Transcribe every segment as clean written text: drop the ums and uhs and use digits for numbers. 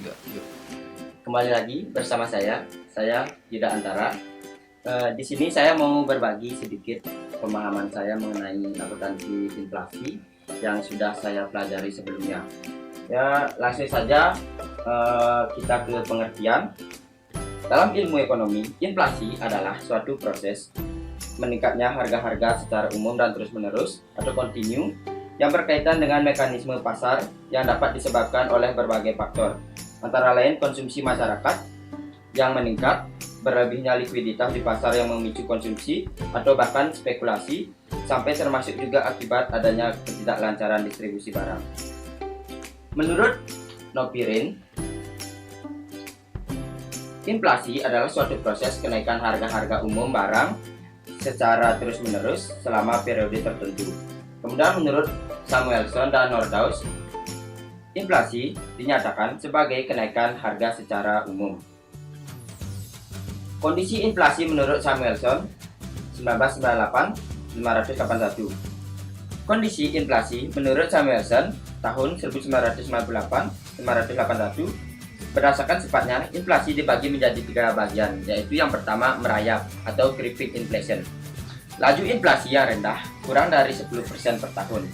Yuk. Kembali lagi bersama saya Yuda Antara. Di sini saya mau berbagi sedikit pemahaman saya mengenai akuntansi inflasi yang sudah saya pelajari sebelumnya. Ya, langsung saja kita ke pengertian. Dalam ilmu ekonomi, inflasi adalah suatu proses meningkatnya harga-harga secara umum dan terus-menerus atau kontinu yang berkaitan dengan mekanisme pasar yang dapat disebabkan oleh berbagai faktor, antara lain konsumsi masyarakat yang meningkat, berlebihnya likuiditas di pasar yang memicu konsumsi, atau bahkan spekulasi, sampai termasuk juga akibat adanya ketidaklancaran distribusi barang. Menurut Nopirin, inflasi adalah suatu proses kenaikan harga-harga umum barang secara terus-menerus selama periode tertentu. Kemudian menurut Samuelson dan Nordhaus, inflasi dinyatakan sebagai kenaikan harga secara umum. Kondisi inflasi menurut Samuelson 1998-581. Kondisi inflasi menurut Samuelson tahun 1998-581 berdasarkan sifatnya, inflasi dibagi menjadi 3 bagian, yaitu yang pertama merayap atau creeping inflation. Laju inflasi yang rendah, kurang dari 10% per tahun.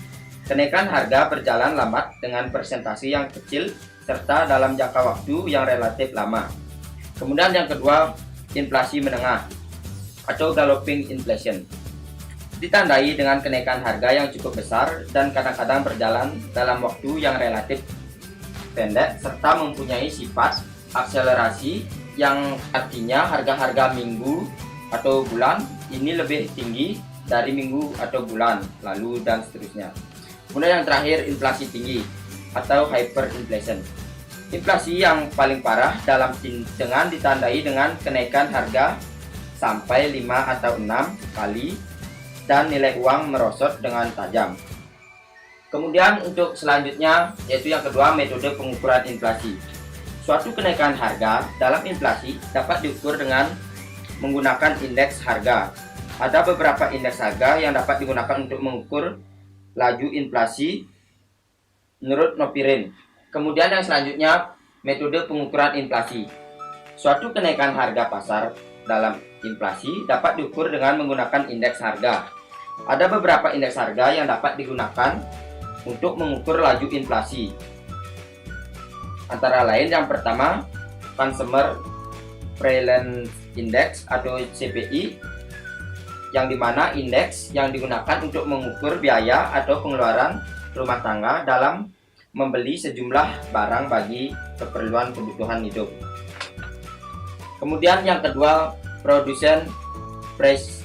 Kenaikan harga berjalan lambat dengan persentase yang kecil serta dalam jangka waktu yang relatif lama. Kemudian yang kedua, inflasi menengah atau galloping inflation. Ditandai dengan kenaikan harga yang cukup besar dan kadang-kadang berjalan dalam waktu yang relatif pendek serta mempunyai sifat akselerasi yang artinya harga-harga minggu atau bulan ini lebih tinggi dari minggu atau bulan lalu dan seterusnya. Kemudian yang terakhir, inflasi tinggi atau hyperinflation. Inflasi yang paling parah dengan ditandai dengan kenaikan harga sampai 5 atau 6 kali dan nilai uang merosot dengan tajam. Kemudian untuk selanjutnya yaitu yang kedua, metode pengukuran inflasi. Suatu kenaikan harga dalam inflasi dapat diukur dengan menggunakan indeks harga. Ada beberapa indeks harga yang dapat digunakan untuk mengukur laju inflasi menurut Nopirin. Kemudian yang selanjutnya, metode pengukuran inflasi. Suatu kenaikan harga pasar dalam inflasi dapat diukur dengan menggunakan indeks harga. Ada beberapa indeks harga yang dapat digunakan untuk mengukur laju inflasi. Antara lain yang pertama, Consumer Price Index atau CPI, yang dimana indeks yang digunakan untuk mengukur biaya atau pengeluaran rumah tangga dalam membeli sejumlah barang bagi keperluan kebutuhan hidup. Kemudian yang kedua, Producer Price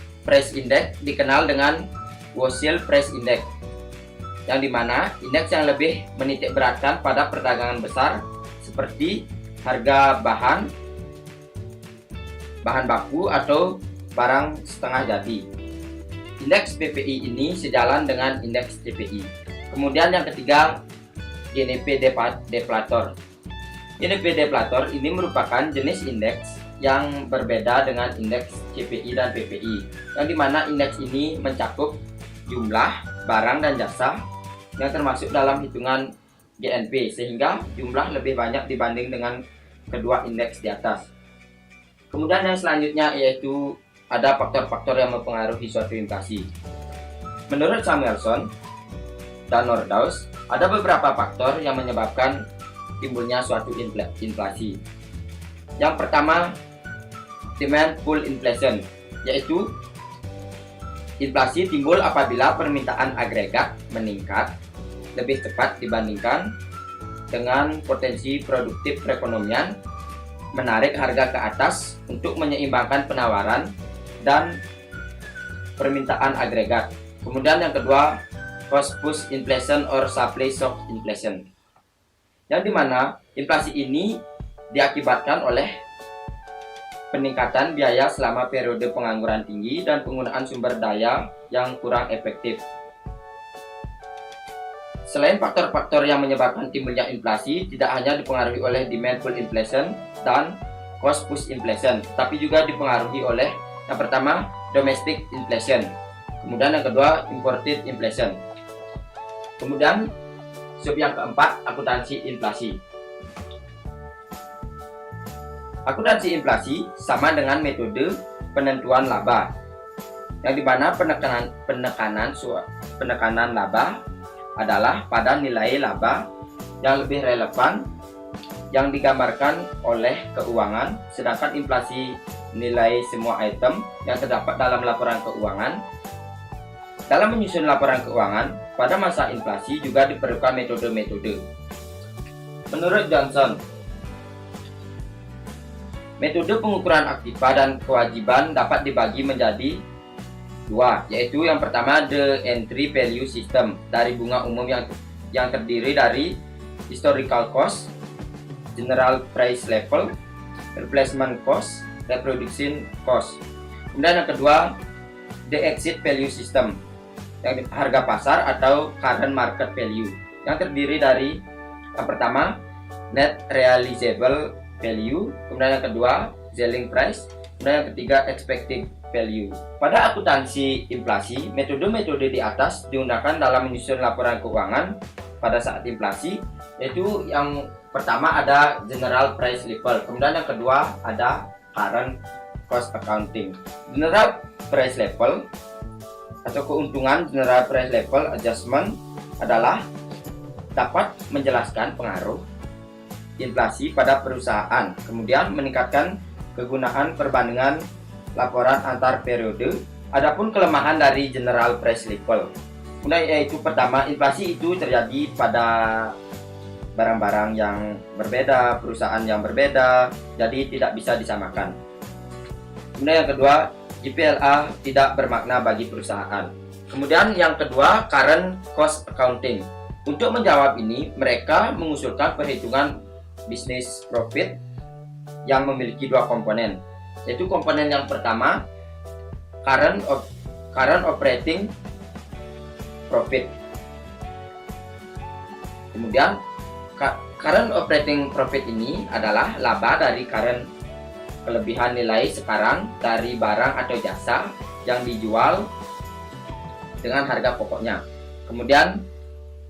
Index, dikenal dengan Wholesale Price Index, yang dimana indeks yang lebih menitik beratkan pada perdagangan besar seperti harga bahan baku atau barang setengah jadi. Indeks PPI ini sejalan dengan indeks CPI. Kemudian yang ketiga, GNP deflator. GNP deflator ini merupakan jenis indeks yang berbeda dengan indeks CPI dan PPI, yang dimana indeks ini mencakup jumlah barang dan jasa yang termasuk dalam hitungan GNP, sehingga jumlah lebih banyak dibanding dengan kedua indeks di atas. Kemudian yang selanjutnya yaitu ada faktor-faktor yang mempengaruhi suatu inflasi. Menurut Samuelson dan Nordhaus, ada beberapa faktor yang menyebabkan timbulnya suatu inflasi. Yang pertama, demand pull inflation, yaitu inflasi timbul apabila permintaan agregat meningkat lebih cepat dibandingkan dengan potensi produktif perekonomian, menarik harga ke atas untuk menyeimbangkan penawaran dan permintaan agregat. Kemudian yang kedua, cost push inflation or supply shock inflation, yang dimana inflasi ini diakibatkan oleh peningkatan biaya selama periode pengangguran tinggi dan penggunaan sumber daya yang kurang efektif. Selain faktor-faktor yang menyebabkan timbulnya inflasi, tidak hanya dipengaruhi oleh demand pull inflation dan cost push inflation, tapi juga dipengaruhi oleh yang pertama, domestic inflation. Kemudian yang kedua, imported inflation. Kemudian sub yang keempat, akuntansi inflasi. Akuntansi inflasi sama dengan metode penentuan laba, yang dimana penekanan laba adalah pada nilai laba yang lebih relevan yang digambarkan oleh keuangan, sedangkan inflasi nilai semua item yang terdapat dalam laporan keuangan. Dalam menyusun laporan keuangan pada masa inflasi juga diperlukan metode-metode. Menurut Johnson, metode pengukuran aktiva dan kewajiban dapat dibagi menjadi dua, yaitu yang pertama the entry value system dari bunga umum yang terdiri dari historical cost, general price level, replacement cost, reproduction cost. Kemudian yang kedua the exit value system, yang harga pasar atau current market value, yang terdiri dari yang pertama net realizable value, kemudian yang kedua selling price, kemudian yang ketiga expected value. Pada akuntansi inflasi, metode-metode di atas digunakan dalam menyusun laporan keuangan pada saat inflasi, yaitu yang pertama ada general price level, kemudian yang kedua ada current cost accounting. General price level atau keuntungan general price level adjustment adalah dapat menjelaskan pengaruh inflasi pada perusahaan, kemudian meningkatkan kegunaan perbandingan laporan antar periode. Adapun kelemahan dari general price level, kemudian yaitu pertama, inflasi itu terjadi pada barang-barang yang berbeda, perusahaan yang berbeda, jadi tidak bisa disamakan. Kemudian yang kedua, JPLA tidak bermakna bagi perusahaan. Kemudian yang kedua, current cost accounting. Untuk menjawab ini, mereka mengusulkan perhitungan business profit yang memiliki dua komponen, yaitu komponen yang pertama current operating profit. Kemudian current operating profit ini adalah laba dari current kelebihan nilai sekarang dari barang atau jasa yang dijual dengan harga pokoknya. Kemudian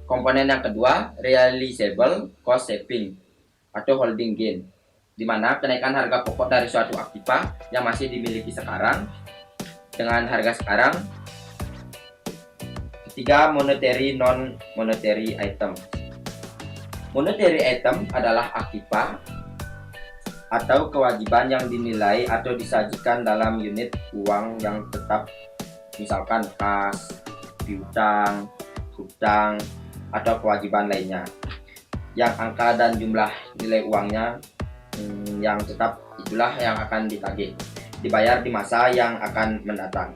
komponen yang kedua realizable cost saving atau holding gain, di mana kenaikan harga pokok dari suatu aktiva yang masih dimiliki sekarang dengan harga sekarang. Ketiga, monetary non monetary item. Monetary item adalah aktiva atau kewajiban yang dinilai atau disajikan dalam unit uang yang tetap, misalkan kas, piutang, hutang, atau kewajiban lainnya, yang angka dan jumlah nilai uangnya yang tetap itulah yang akan ditagih, dibayar di masa yang akan mendatang.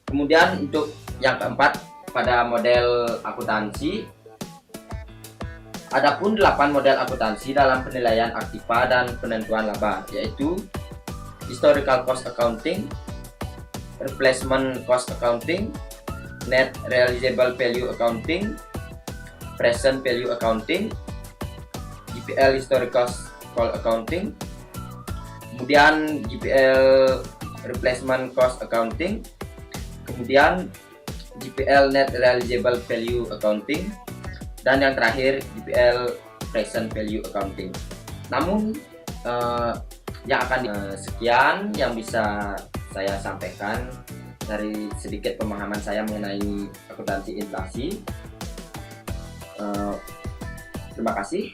Kemudian untuk yang keempat, pada model akuntansi, adapun 8 model akuntansi dalam penilaian aktiva dan penentuan laba, yaitu historical cost accounting, replacement cost accounting, net realizable value accounting, present value accounting, JPL historical cost accounting, kemudian JPL replacement cost accounting, kemudian JPL net realizable value accounting, dan yang terakhir JPL present value accounting. Namun yang akan sekian yang bisa saya sampaikan dari sedikit pemahaman saya mengenai akuntansi inflasi. Terima kasih.